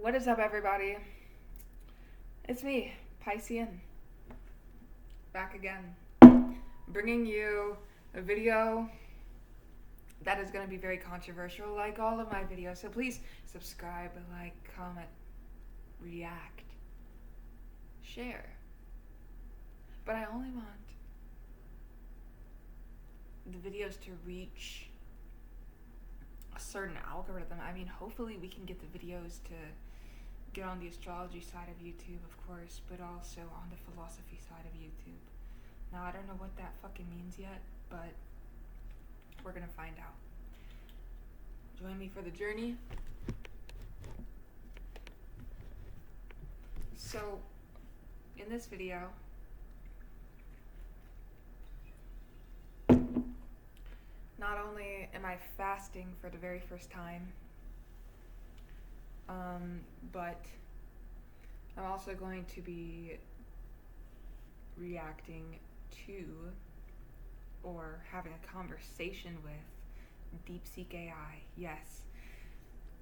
What is up, everybody? It's me, Piscean, back again, bringing you a video that is going to be very controversial, like all of my videos. So please subscribe, like, comment, react, share. But I only want the videos to reach a certain algorithm. I mean, hopefully we can get the videos to get on the astrology side of YouTube, of course, but also on the philosophy side of YouTube. Now, I don't know what that fucking means yet, but we're gonna find out. Join me for the journey. So, in this video, not only am I fasting for the very first time, but I'm also going to be reacting to or having a conversation with DeepSeek AI. Yes,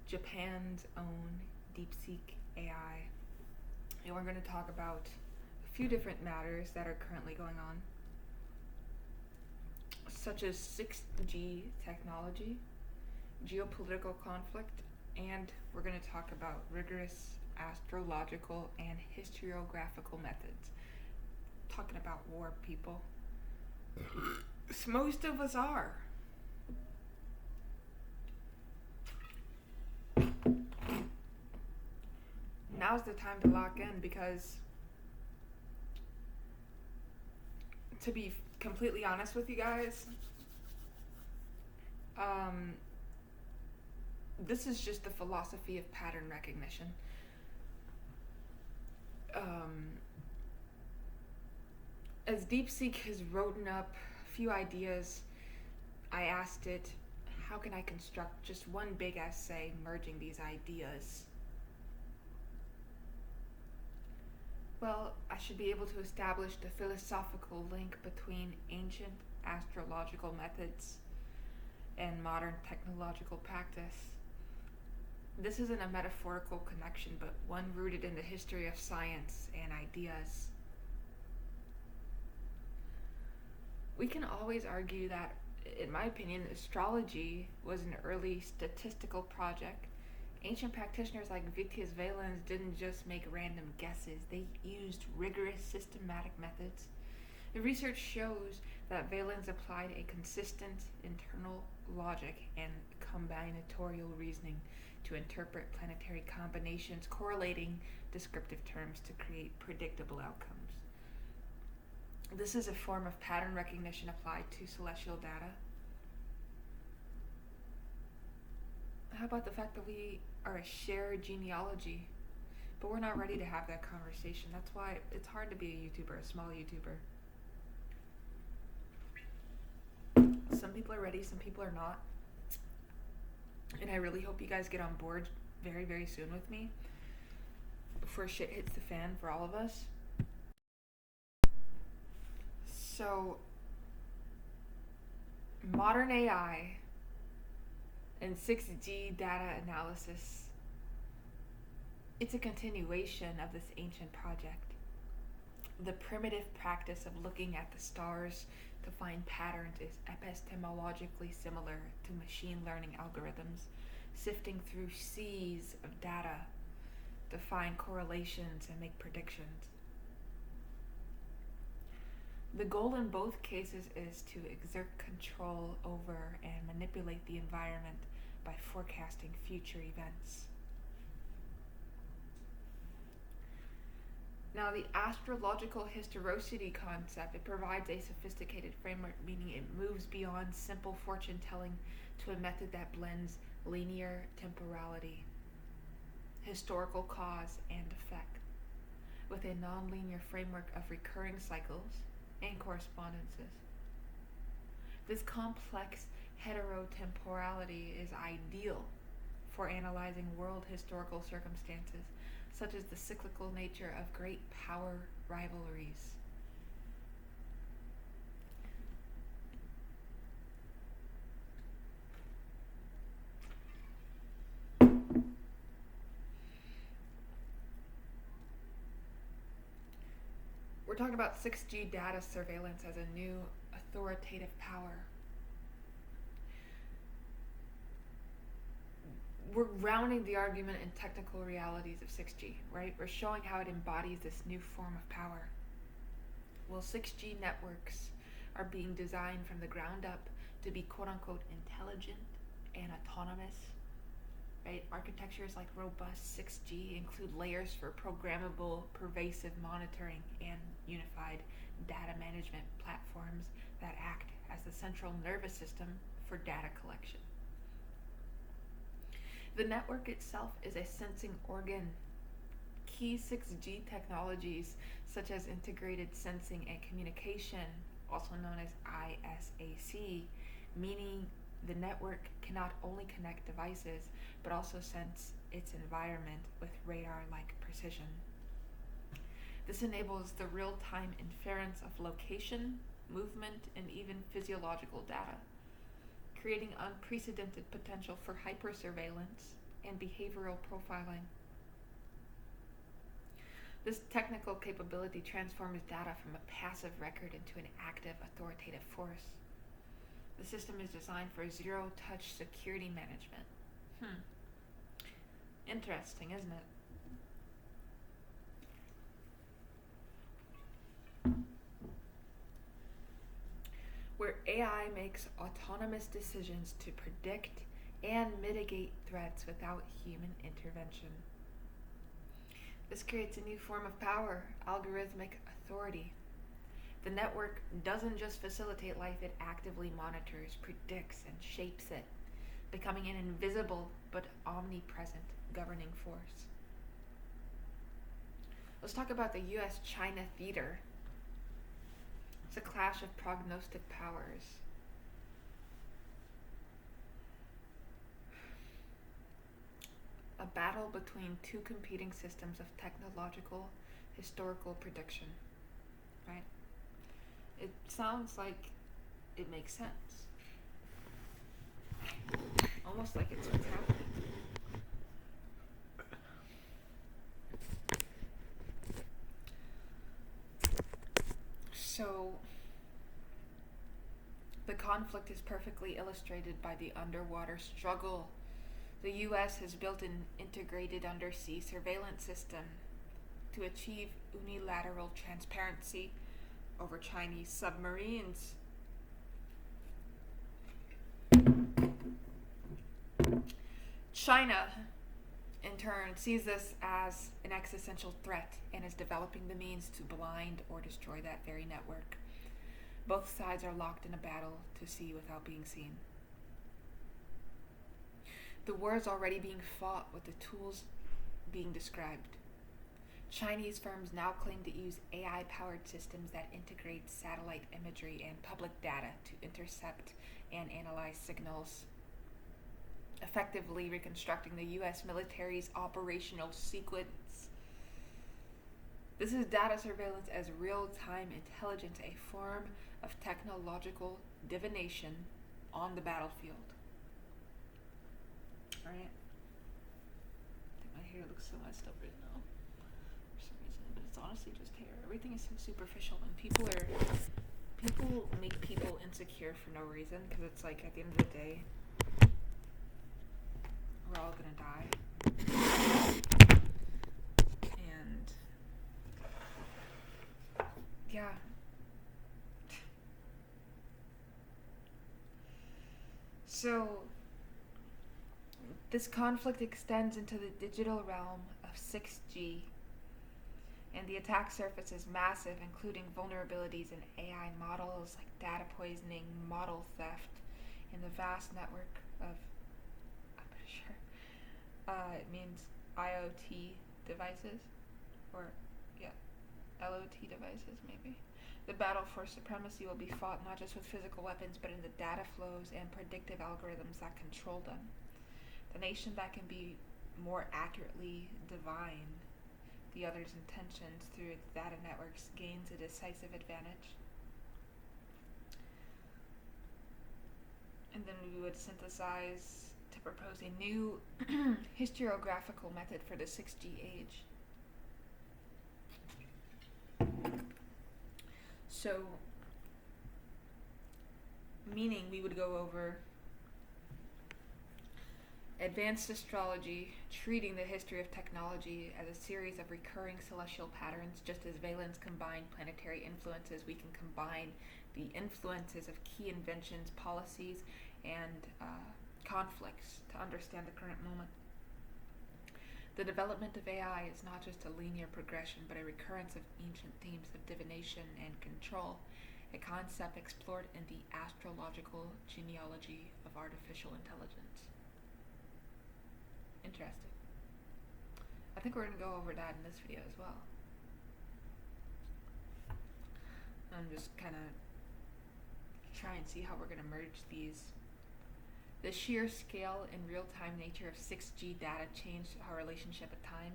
Japan's own DeepSeek AI. And we're going to talk about a few different matters that are currently going on, such as 6G technology, geopolitical conflict, and we're going to talk about rigorous astrological and historiographical methods. Talking about war, people. Most of us are. Now's the time to lock in, because to be completely honest with you guys, this is just the philosophy of pattern recognition. As DeepSeek has written up a few ideas, I asked it, how can I construct just one big essay merging these ideas? Well, I should be able to establish the philosophical link between ancient astrological methods and modern technological practice. This isn't a metaphorical connection, but one rooted in the history of science and ideas. We can always argue that, in my opinion, astrology was an early statistical project. Ancient practitioners like Vitius Valens didn't just make random guesses, they used rigorous systematic methods. The research shows that Valens applied a consistent internal logic and combinatorial reasoning to interpret planetary combinations, correlating descriptive terms to create predictable outcomes. This is a form of pattern recognition applied to celestial data. How about the fact that we are a shared genealogy, but we're not ready to have that conversation? That's why it's hard to be a YouTuber, a small YouTuber. Some people are ready, some people are not. And I really hope you guys get on board very, very soon with me before shit hits the fan for all of us. So, modern AI and 6G data analysis, it's a continuation of this ancient project. The primitive practice of looking at the stars to find patterns is epistemologically similar to machine learning algorithms, sifting through seas of data to find correlations and make predictions. The goal in both cases is to exert control over and manipulate the environment by forecasting future events. Now, the astrological historicity concept, it provides a sophisticated framework, meaning it moves beyond simple fortune telling to a method that blends linear temporality, historical cause and effect, with a nonlinear framework of recurring cycles and correspondences. This complex heterotemporality is ideal for analyzing world historical circumstances, such as the cyclical nature of great power rivalries. talking about 6G data surveillance as a new authoritative power. We're grounding the argument in technical realities of 6G, right? We're showing how it embodies this new form of power. Well, 6G networks are being designed from the ground up to be quote-unquote intelligent and autonomous, right? Architectures like robust 6G include layers for programmable, pervasive monitoring and unified data management platforms that act as the central nervous system for data collection. The network itself is a sensing organ. Key 6G technologies such as integrated sensing and communication, also known as ISAC, meaning the network can not only connect devices but also sense its environment with radar-like precision. This enables the real-time inference of location, movement, and even physiological data, creating unprecedented potential for hypersurveillance and behavioral profiling. This technical capability transforms data from a passive record into an active, authoritative force. The system is designed for zero-touch security management. Interesting, isn't it? Where AI makes autonomous decisions to predict and mitigate threats without human intervention. This creates a new form of power, algorithmic authority. The network doesn't just facilitate life, it actively monitors, predicts, and shapes it, becoming an invisible but omnipresent governing force. Let's talk about the US-China theater. It's a clash of prognostic powers. A battle between two competing systems of technological, historical prediction, right? It sounds like it makes sense. Almost like it's what's happening. So, the conflict is perfectly illustrated by the underwater struggle. The U.S. has built an integrated undersea surveillance system to achieve unilateral transparency over Chinese submarines. China, in turn, sees this as an existential threat and is developing the means to blind or destroy that very network. Both sides are locked in a battle to see without being seen. The war is already being fought with the tools being described. Chinese firms now claim to use AI-powered systems that integrate satellite imagery and public data to intercept and analyze signals, effectively reconstructing the U.S. military's operational sequence. This is data surveillance as real-time intelligence, a form of technological divination on the battlefield. Right? I think my hair looks so messed up right now for some reason, but it's honestly just hair. Everything is so superficial, and people make people insecure for no reason, because it's like at the end of the day, we're all gonna die. And yeah. So this conflict extends into the digital realm of 6G, and the attack surface is massive, including vulnerabilities in AI models like data poisoning, model theft, and the vast network of, I'm pretty sure, it means IoT devices, or yeah, LOT devices maybe. The battle for supremacy will be fought not just with physical weapons, but in the data flows and predictive algorithms that control them. The nation that can be more accurately divine the other's intentions through its data networks gains a decisive advantage. And then we would synthesize to propose a new historiographical method for the 6G age. So, meaning we would go over advanced astrology, treating the history of technology as a series of recurring celestial patterns. Just as Valens combined planetary influences, we can combine the influences of key inventions, policies, and conflicts to understand the current moment. The development of AI is not just a linear progression, but a recurrence of ancient themes of divination and control, a concept explored in the astrological genealogy of artificial intelligence. Interesting. I think we're going to go over that in this video as well. I'm just kind of try and see how we're going to merge these. The sheer scale and real-time nature of 6G data changed our relationship with time.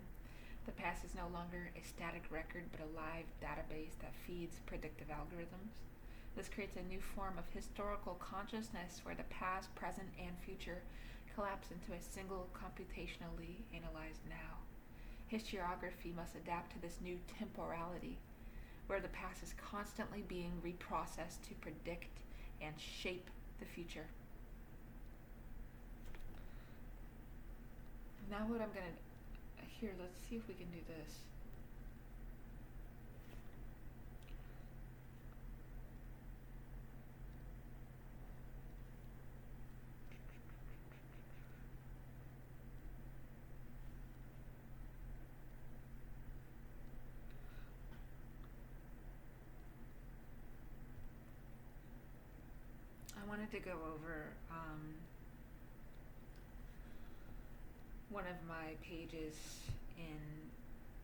The past is no longer a static record, but a live database that feeds predictive algorithms. This creates a new form of historical consciousness where the past, present, and future collapse into a single computationally analyzed now. Historiography must adapt to this new temporality, where the past is constantly being reprocessed to predict and shape the future. Now what I'm going to... Here, let's see if we can do this. I wanted to go over one of my pages in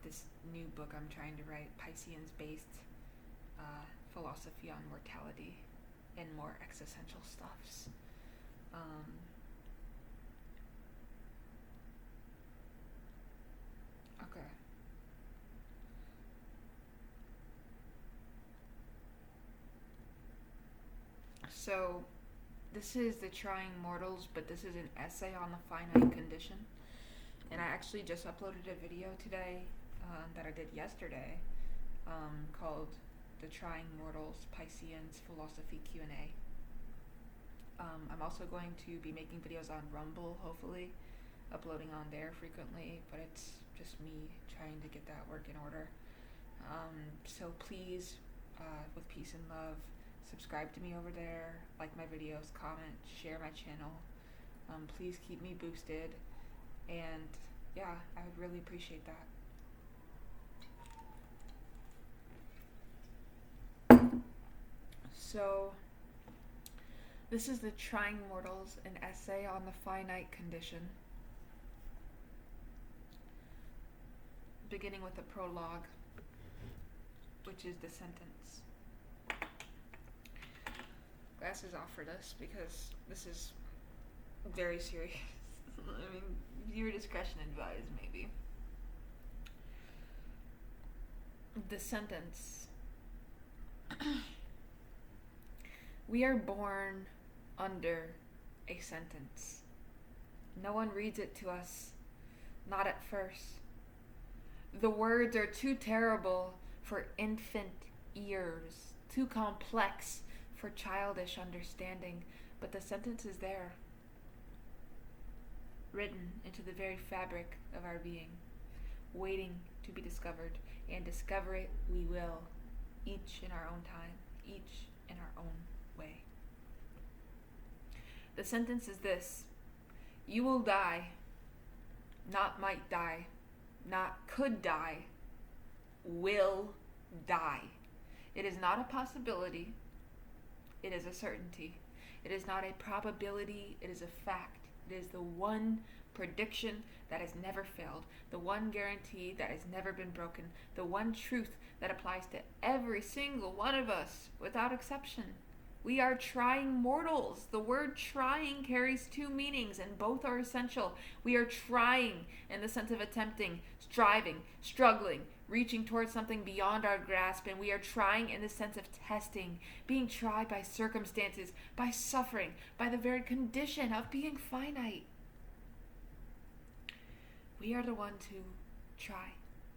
this new book I'm trying to write, Piscean's based philosophy on mortality and more existential stuffs. Okay. So this is the Trying Mortals, but this is an essay on the finite condition. And I actually just uploaded a video today that I did yesterday called The Trying Mortals, Piscean's Philosophy Q&A. I'm also going to be making videos on Rumble, hopefully, uploading on there frequently, but it's just me trying to get that work in order. So please, with peace and love, subscribe to me over there, like my videos, comment, share my channel. Please keep me boosted, and yeah, I would really appreciate that. So, this is the Trying Mortals, an essay on the finite condition. Beginning with a prologue, which is the sentence. Glasses off for this because this is very serious. I mean, viewer discretion advised, maybe. The sentence. We are born under a sentence. No one reads it to us, not at first. The words are too terrible for infant ears, too complex for childish understanding, but the sentence is there, written into the very fabric of our being, waiting to be discovered, and discover it we will, each in our own time, each in our own way. The sentence is this: you will die, not might die, not could die, will die. It is not a possibility, it is a certainty. It is not a probability, it is a fact. It is the one prediction that has never failed, the one guarantee that has never been broken, the one truth that applies to every single one of us without exception. We are trying mortals. The word trying carries two meanings, and both are essential. We are trying in the sense of attempting, striving, struggling, reaching towards something beyond our grasp, and we are trying in the sense of testing, being tried by circumstances, by suffering, by the very condition of being finite. We are the ones who try,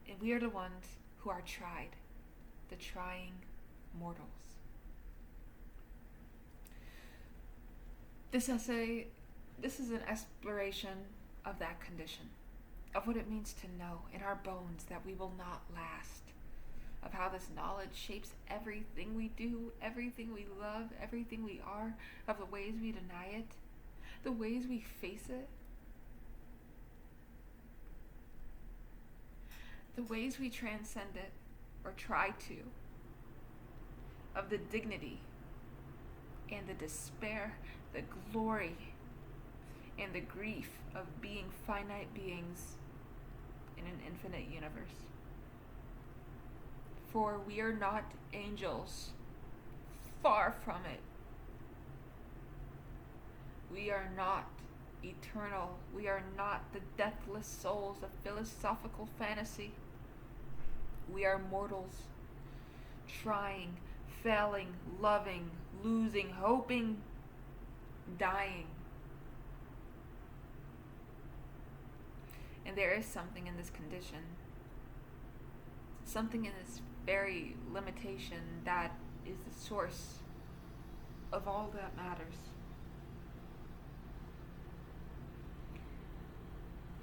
and we are the ones who are tried. The trying mortals. This essay, this is an exploration of that condition, of what it means to know in our bones that we will not last, of how this knowledge shapes everything we do, everything we love, everything we are, of the ways we deny it, the ways we face it, the ways we transcend it or try to, of the dignity and the despair, the glory and the grief of being finite beings in an infinite universe. For we are not angels, far from it. We are not eternal. We are not the deathless souls of philosophical fantasy. We are mortals, trying, failing, loving, losing, hoping, dying. And there is something in this condition, something in this very limitation that is the source of all that matters.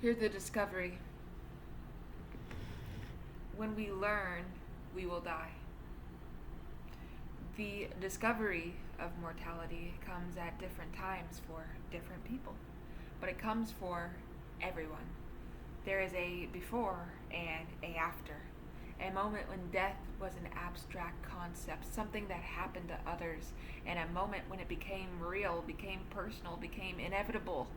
Here's the discovery. When we learn, we will die. The discovery of mortality comes at different times for different people, but it comes for everyone. There is a before and a after. A moment when death was an abstract concept, something that happened to others, and a moment when it became real, became personal, became inevitable.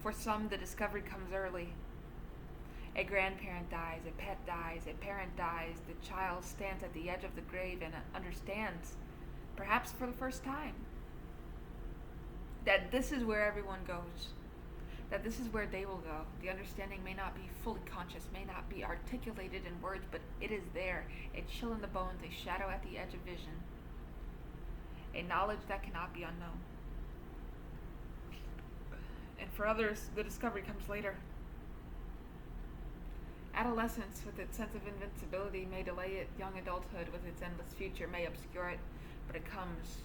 For some, the discovery comes early. A grandparent dies, a pet dies, a parent dies, the child stands at the edge of the grave and understands, perhaps for the first time, that this is where everyone goes, that this is where they will go. The understanding may not be fully conscious, may not be articulated in words, but it is there, a chill in the bones, a shadow at the edge of vision, a knowledge that cannot be unknown. And for others, the discovery comes later. Adolescence, with its sense of invincibility, may delay it. Young adulthood, with its endless future, may obscure it. But it comes.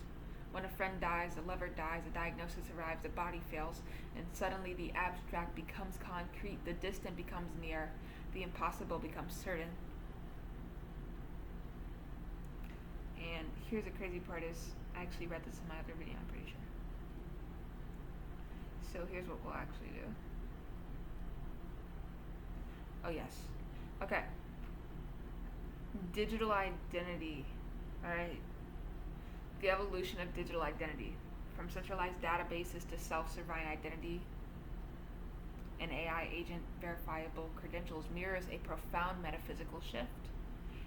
When a friend dies, a lover dies, a diagnosis arrives, a body fails, and suddenly the abstract becomes concrete, the distant becomes near, the impossible becomes certain. And here's the crazy part is, I actually read this in my other video, I'm pretty sure. So here's what we'll actually do. Oh yes. Okay. Digital identity. Alright. The evolution of digital identity. From centralized databases to self-serving identity. An AI agent verifiable credentials mirrors a profound metaphysical shift.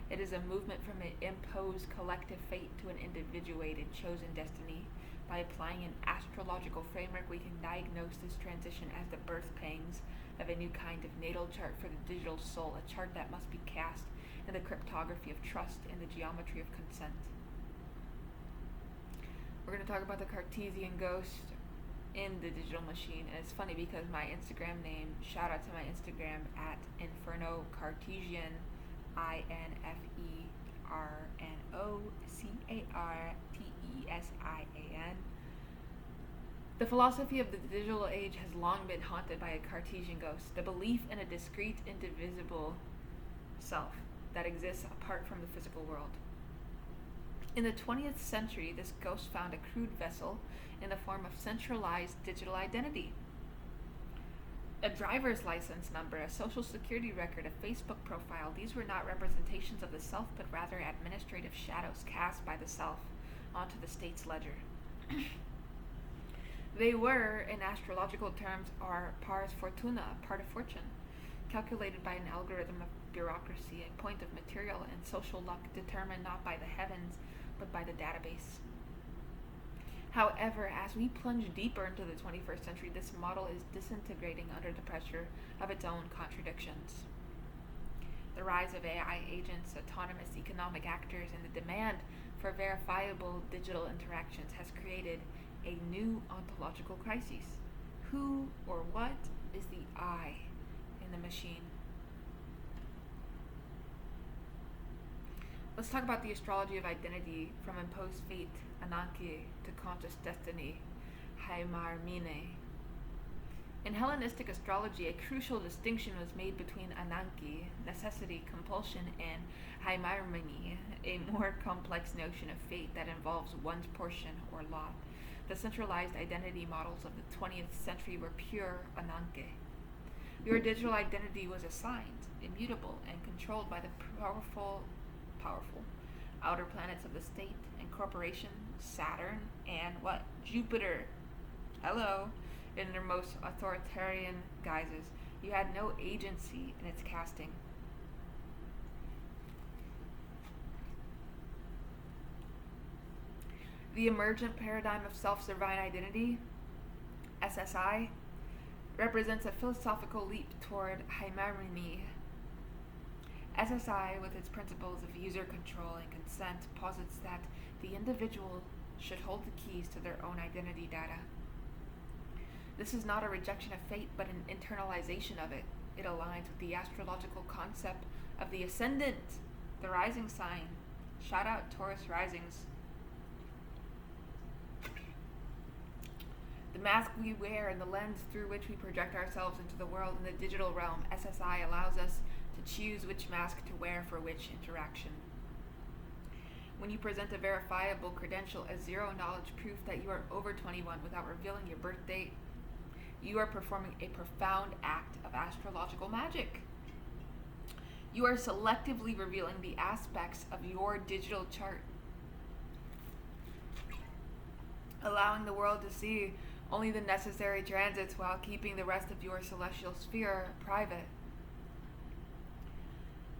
It is a movement from an imposed collective fate to an individuated chosen destiny. By applying an astrological framework, we can diagnose this transition as the birth pangs of a new kind of natal chart for the digital soul, a chart that must be cast in the cryptography of trust and the geometry of consent. We're going to talk about the Cartesian ghost in the digital machine, and it's funny because my Instagram name, shout out to my Instagram at Inferno Cartesian, INFERNOCARTESIAN. The philosophy of the digital age has long been haunted by a Cartesian ghost, the belief in a discrete, indivisible self that exists apart from the physical world. In the 20th century, this ghost found a crude vessel in the form of centralized digital identity. A driver's license number, a social security record, a Facebook profile, these were not representations of the self, but rather administrative shadows cast by the self onto the state's ledger. They were, in astrological terms, are pars fortuna, part of fortune, calculated by an algorithm of bureaucracy, a point of material and social luck determined not by the heavens, but by the database. However, as we plunge deeper into the 21st century, this model is disintegrating under the pressure of its own contradictions. The rise of AI agents, autonomous economic actors, and the demand for verifiable digital interactions has created a new ontological crisis. Who or what is the I in the machine? Let's talk about the astrology of identity, from imposed fate, Ananke, to conscious destiny, Haimarmine. In Hellenistic astrology, a crucial distinction was made between Ananke, necessity, compulsion, and Haimarmene, a more complex notion of fate that involves one's portion or lot. The centralized identity models of the 20th century were pure Ananke. Your digital identity was assigned, immutable, and controlled by the powerful outer planets of the state and corporation, Saturn, and what? Jupiter. Hello. In their most authoritarian guises. You had no agency in its casting. The emergent paradigm of self-divine identity, SSI, represents a philosophical leap toward Haimarmene. SSI, with its principles of user control and consent, posits that the individual should hold the keys to their own identity data. This is not a rejection of fate, but an internalization of it. It aligns with the astrological concept of the ascendant, the rising sign. Shout out Taurus risings. The mask we wear and the lens through which we project ourselves into the world in the digital realm, SSI allows us to choose which mask to wear for which interaction. When you present a verifiable credential as zero-knowledge proof that you are over 21 without revealing your birth date, you are performing a profound act of astrological magic. You are selectively revealing the aspects of your digital chart, allowing the world to see only the necessary transits while keeping the rest of your celestial sphere private.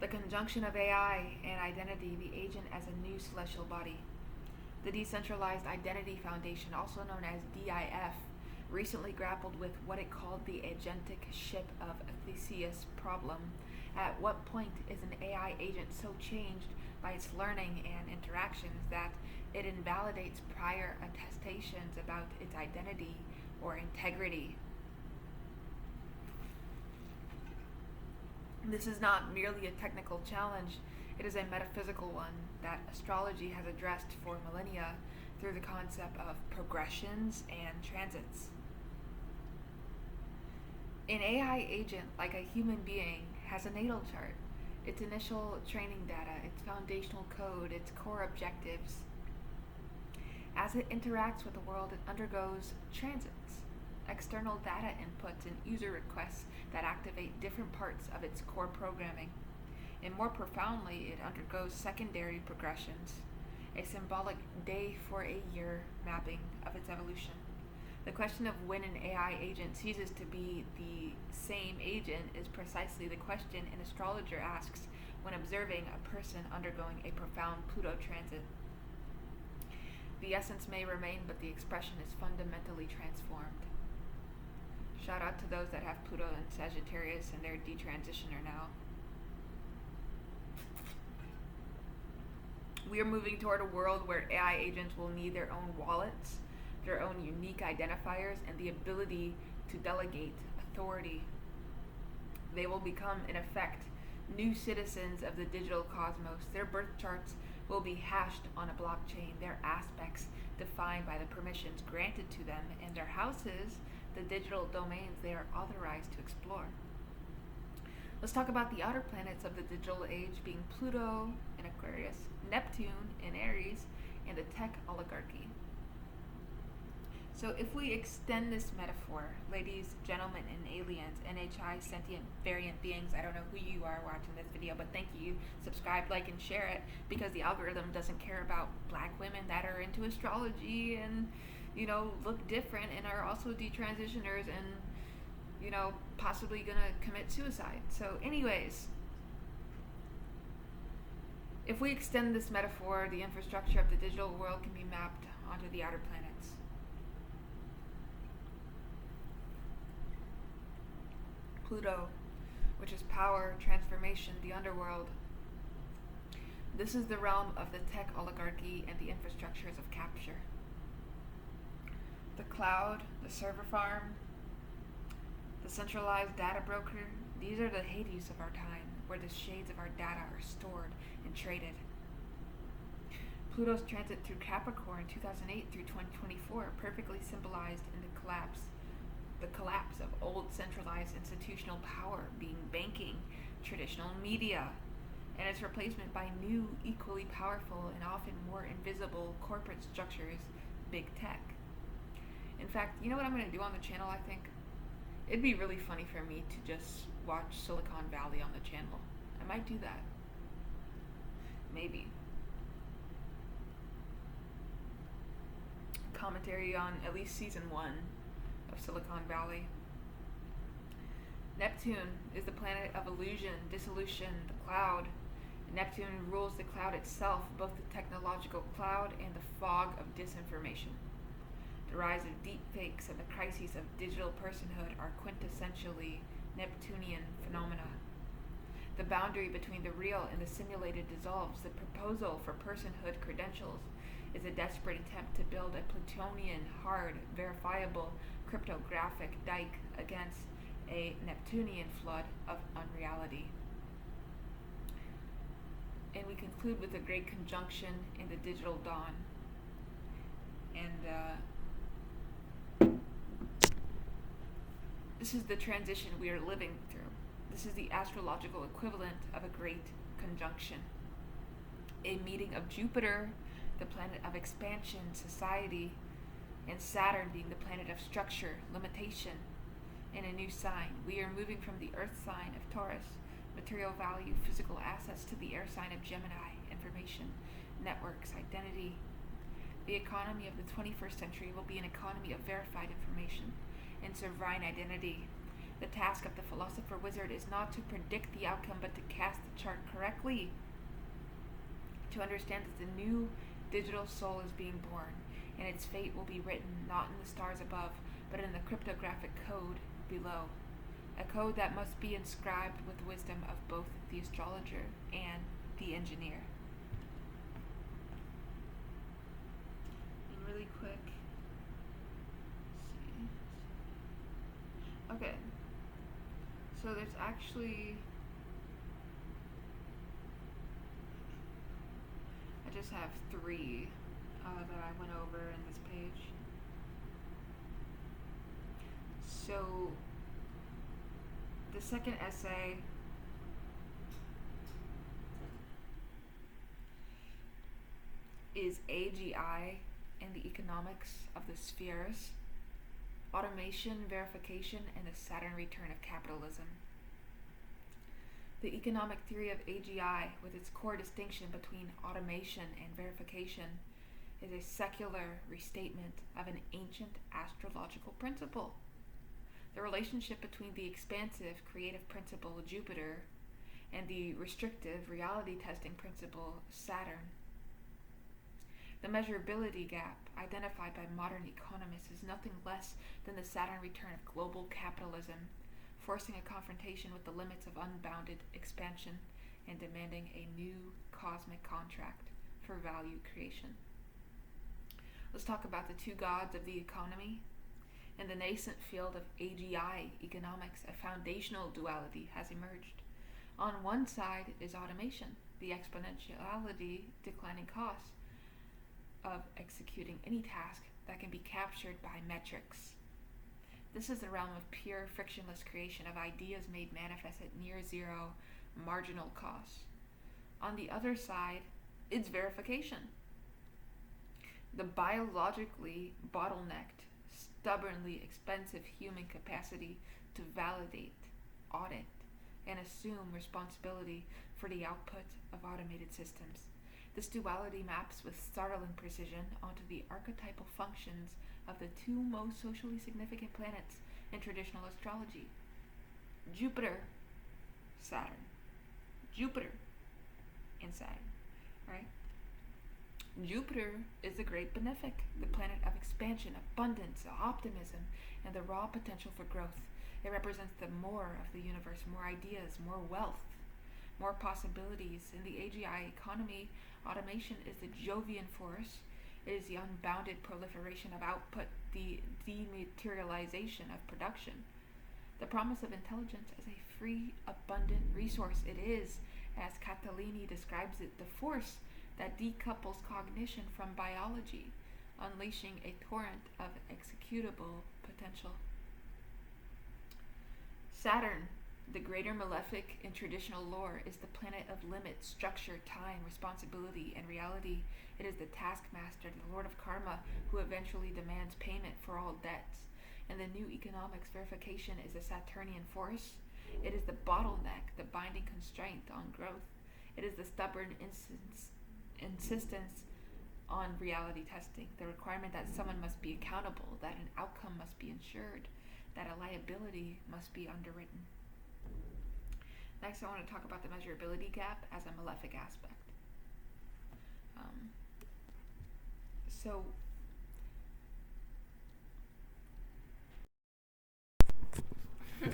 The conjunction of AI and identity, the agent as a new celestial body. The Decentralized Identity Foundation, also known as DIF, recently grappled with what it called the agentic ship of Theseus problem. At what point is an AI agent so changed by its learning and interactions that it invalidates prior attestations about its identity or integrity? This is not merely a technical challenge, it is a metaphysical one that astrology has addressed for millennia through the concept of progressions and transits. An AI agent, like a human being, has a natal chart, its initial training data, its foundational code, its core objectives. As it interacts with the world, it undergoes transits, external data inputs, and user requests that activate different parts of its core programming. And more profoundly, it undergoes secondary progressions, a symbolic day for a year mapping of its evolution. The question of when an AI agent ceases to be the same agent is precisely the question an astrologer asks when observing a person undergoing a profound Pluto transit. The essence may remain, but the expression is fundamentally transformed. Shout out to those that have Pluto and Sagittarius and their detransitioner now. We are moving toward a world where AI agents will need their own wallets, their own unique identifiers, and the ability to delegate authority. They will become, in effect, new citizens of the digital cosmos. Their birth charts will be hashed on a blockchain, their aspects defined by the permissions granted to them, and their houses, the digital domains they are authorized to explore. Let's talk about the outer planets of the digital age, being Pluto in Aquarius, Neptune in Aries, and the tech oligarchy. So if we extend this metaphor, ladies, gentlemen, and aliens, NHI, sentient, variant beings, I don't know who you are watching this video, but thank you. Subscribe, like, and share it, because the algorithm doesn't care about black women that are into astrology and, look different and are also detransitioners and, possibly gonna commit suicide. So anyways, if we extend this metaphor, the infrastructure of the digital world can be mapped onto the outer planets. Pluto, which is power, transformation, the underworld. This is the realm of the tech oligarchy and the infrastructures of capture. The cloud, the server farm, the centralized data broker, these are the Hades of our time, where the shades of our data are stored and traded. Pluto's transit through Capricorn 2008 through 2024 perfectly symbolized in the collapse of old centralized institutional power, being banking, traditional media, and its replacement by new, equally powerful and often more invisible corporate structures, big tech. In fact, you know what I'm going to do on the channel, I think? It'd be really funny for me to just watch Silicon Valley on the channel. I might do that. Maybe. Commentary on at least season 1 of Silicon Valley. Neptune is the planet of illusion, dissolution, the cloud. Neptune rules the cloud itself, both the technological cloud and the fog of disinformation. The rise of deepfakes and the crises of digital personhood are quintessentially Neptunian phenomena. The boundary between the real and the simulated dissolves. The proposal for personhood credentials is a desperate attempt to build a Plutonian, hard, verifiable, cryptographic dike against a Neptunian flood of unreality. And we conclude with a great conjunction in the digital dawn. And this is the transition we are living through. This is the astrological equivalent of a great conjunction. A meeting of Jupiter, the planet of expansion, society, and Saturn being the planet of structure, limitation, in a new sign. We are moving from the earth sign of Taurus, material value, physical assets, to the air sign of Gemini, information, networks, identity. The economy of the 21st century will be an economy of verified information and sovereign identity. The task of the philosopher wizard is not to predict the outcome, but to cast the chart correctly, to understand that the new digital soul is being born, and its fate will be written not in the stars above, but in the cryptographic code below, a code that must be inscribed with the wisdom of both the astrologer and the engineer. And really quick, let's see. Okay, so there's actually, I just have 3 that I went over in this page. So the second essay is AGI and the economics of the spheres, automation, verification, and the Saturn return of capitalism. The economic theory of AGI, with its core distinction between automation and verification, is a secular restatement of an ancient astrological principle. The relationship between the expansive creative principle Jupiter and the restrictive reality testing principle Saturn. The measurability gap identified by modern economists is nothing less than the Saturn return of global capitalism, forcing a confrontation with the limits of unbounded expansion and demanding a new cosmic contract for value creation. Let's talk about the 2 gods of the economy. In the nascent field of AGI economics, a foundational duality has emerged. On one side is automation, the exponentiality, declining costs of executing any task that can be captured by metrics. This is the realm of pure, frictionless creation of ideas made manifest at near zero marginal costs. On the other side, it's verification. The biologically bottlenecked, stubbornly expensive human capacity to validate, audit, and assume responsibility for the output of automated systems. This duality maps with startling precision onto the archetypal functions of the 2 most socially significant planets in traditional astrology: Jupiter, Saturn. Jupiter and Saturn, right? Jupiter is the great benefic, the planet of expansion, abundance, optimism, and the raw potential for growth. It represents the more of the universe, more ideas, more wealth, more possibilities. In the AGI economy, automation is the Jovian force. It is the unbounded proliferation of output, the dematerialization of production. The promise of intelligence as a free, abundant resource. It is, as Catalini describes it, the force that decouples cognition from biology, unleashing a torrent of executable potential. Saturn, the greater malefic in traditional lore, is the planet of limit, structure, time, responsibility, and reality. It is the taskmaster, the lord of karma, who eventually demands payment for all debts. And the new economics verification is a Saturnian force. It is the bottleneck, the binding constraint on growth. It is the stubborn insistence on reality testing, the requirement that someone must be accountable, that an outcome must be ensured, that a liability must be underwritten. Next, I want to talk about the measurability gap as a malefic aspect. So, we'll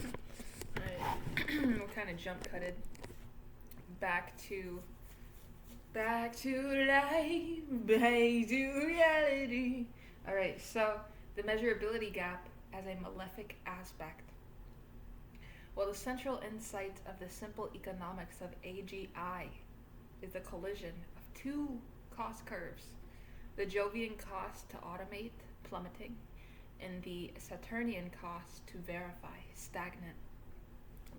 kind of jump cutted back to life, back to reality. All right, so the measurability gap as a malefic aspect. Well, the central insight of the simple economics of AGI is the collision of two cost curves: the Jovian cost to automate, plummeting, and the Saturnian cost to verify, stagnant.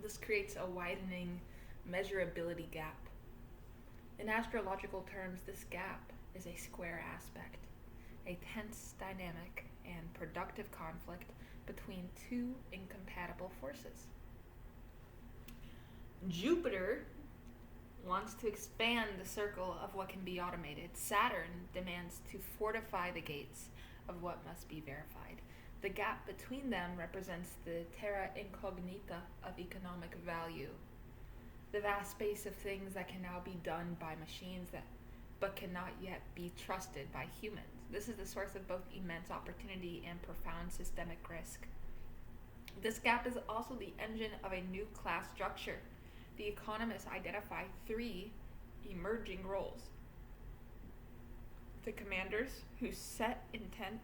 This creates a widening measurability gap. In astrological terms, this gap is a square aspect, a tense dynamic and productive conflict between two incompatible forces. Jupiter wants to expand the circle of what can be automated. Saturn demands to fortify the gates of what must be verified. The gap between them represents the terra incognita of economic value, the vast space of things that can now be done by machines but cannot yet be trusted by humans. This is the source of both immense opportunity and profound systemic risk. This gap is also the engine of a new class structure. The economists identify three emerging roles: the commanders, who set intent;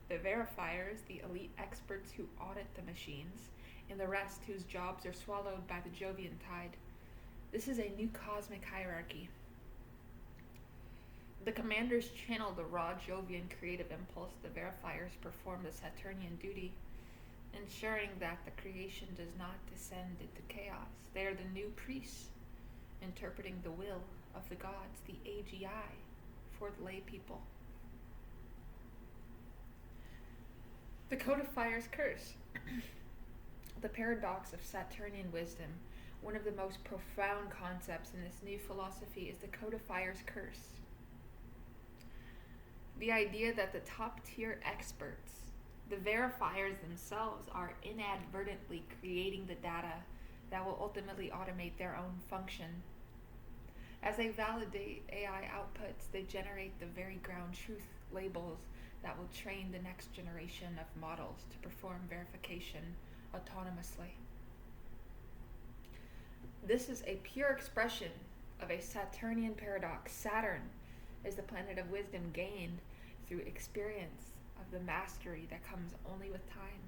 the verifiers, the elite experts who audit the machines; and the rest, whose jobs are swallowed by the Jovian tide. This is a new cosmic hierarchy. The commanders channel the raw Jovian creative impulse. The verifiers perform the Saturnian duty, ensuring that the creation does not descend into chaos. They are the new priests, interpreting the will of the gods, the AGI, for the lay people. The codifier's curse. The paradox of Saturnian wisdom. One of the most profound concepts in this new philosophy is the codifier's curse. The idea that the top-tier experts, the verifiers themselves, are inadvertently creating the data that will ultimately automate their own function. As they validate AI outputs, they generate the very ground truth labels that will train the next generation of models to perform verification autonomously. This is a pure expression of a Saturnian paradox. Saturn is the planet of wisdom gained through experience of the mastery that comes only with time.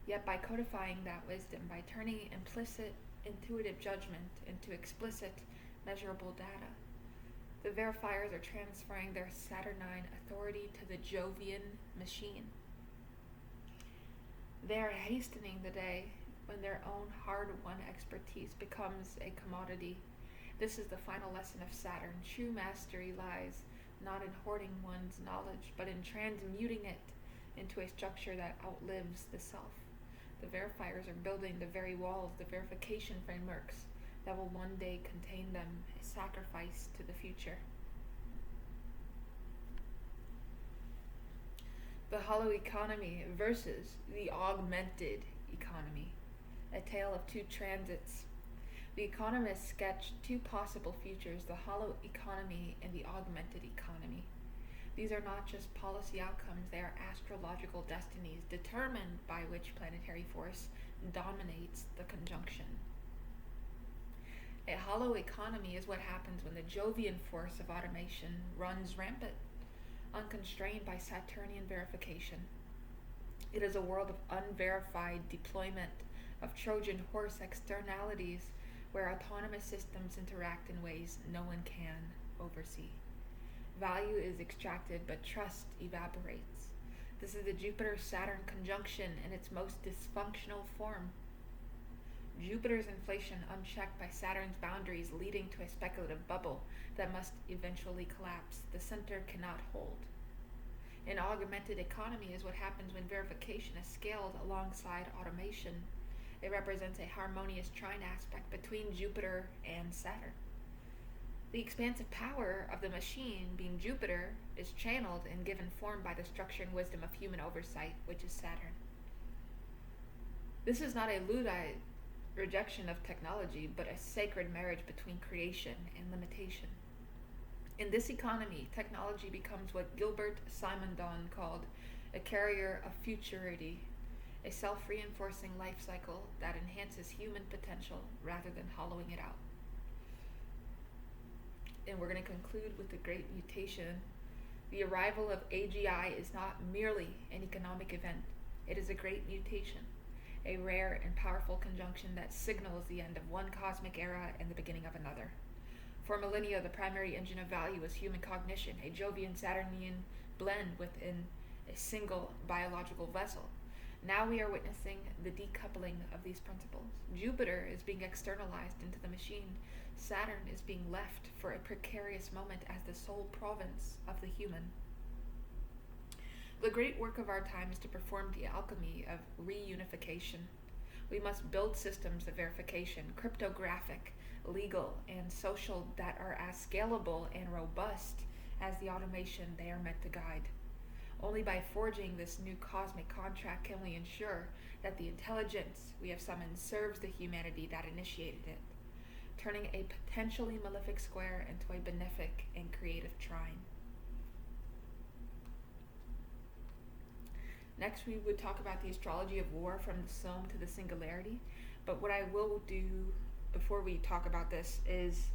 Yet by codifying that wisdom, by turning implicit intuitive judgment into explicit measurable data, the verifiers are transferring their Saturnine authority to the Jovian machine. They are hastening the day when their own hard-won expertise becomes a commodity. This is the final lesson of Saturn. True mastery lies not in hoarding one's knowledge, but in transmuting it into a structure that outlives the self. The verifiers are building the very walls, the verification frameworks that will one day contain them, a sacrifice to the future. The hollow economy versus the augmented economy, a tale of two transits. The economists sketched two possible futures: the hollow economy and the augmented economy. These are not just policy outcomes, they are astrological destinies determined by which planetary force dominates the conjunction. A hollow economy is what happens when the Jovian force of automation runs rampant, unconstrained by Saturnian verification. It is a world of unverified deployment, of Trojan horse externalities, where autonomous systems interact in ways no one can oversee. Value is extracted, but trust evaporates. This is the Jupiter-Saturn conjunction in its most dysfunctional form. Jupiter's inflation unchecked by Saturn's boundaries, leading to a speculative bubble that must eventually collapse. The center cannot hold. An augmented economy is what happens when verification is scaled alongside automation. It represents a harmonious trine aspect between Jupiter and Saturn. The expansive power of the machine, being Jupiter, is channeled and given form by the structure and wisdom of human oversight, which is Saturn. This is not a Luddite rejection of technology, but a sacred marriage between creation and limitation. In this economy, technology becomes what Gilbert Simondon called a carrier of futurity, a self-reinforcing life cycle that enhances human potential rather than hollowing it out. And we're going to conclude with the Great Mutation. The arrival of AGI is not merely an economic event. It is a great mutation, a rare and powerful conjunction that signals the end of one cosmic era and the beginning of another. For millennia, the primary engine of value was human cognition, a Jovian-Saturnian blend within a single biological vessel. Now we are witnessing the decoupling of these principles. Jupiter is being externalized into the machine. Saturn is being left for a precarious moment as the sole province of the human. The great work of our time is to perform the alchemy of reunification. We must build systems of verification, cryptographic, legal, and social, that are as scalable and robust as the automation they are meant to guide. Only by forging this new cosmic contract can we ensure that the intelligence we have summoned serves the humanity that initiated it, turning a potentially malefic square into a benefic and creative trine. Next, we would talk about the astrology of war from the Somme to the singularity. But what I will do before we talk about this is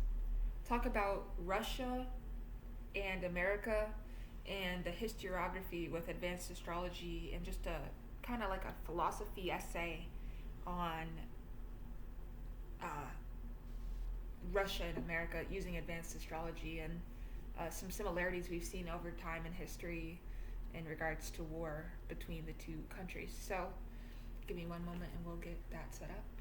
talk about Russia and America and the historiography with advanced astrology, and just a kind of like a philosophy essay on Russia and America using advanced astrology, and some similarities we've seen over time in history in regards to war between the two countries. So give me one moment and we'll get that set up.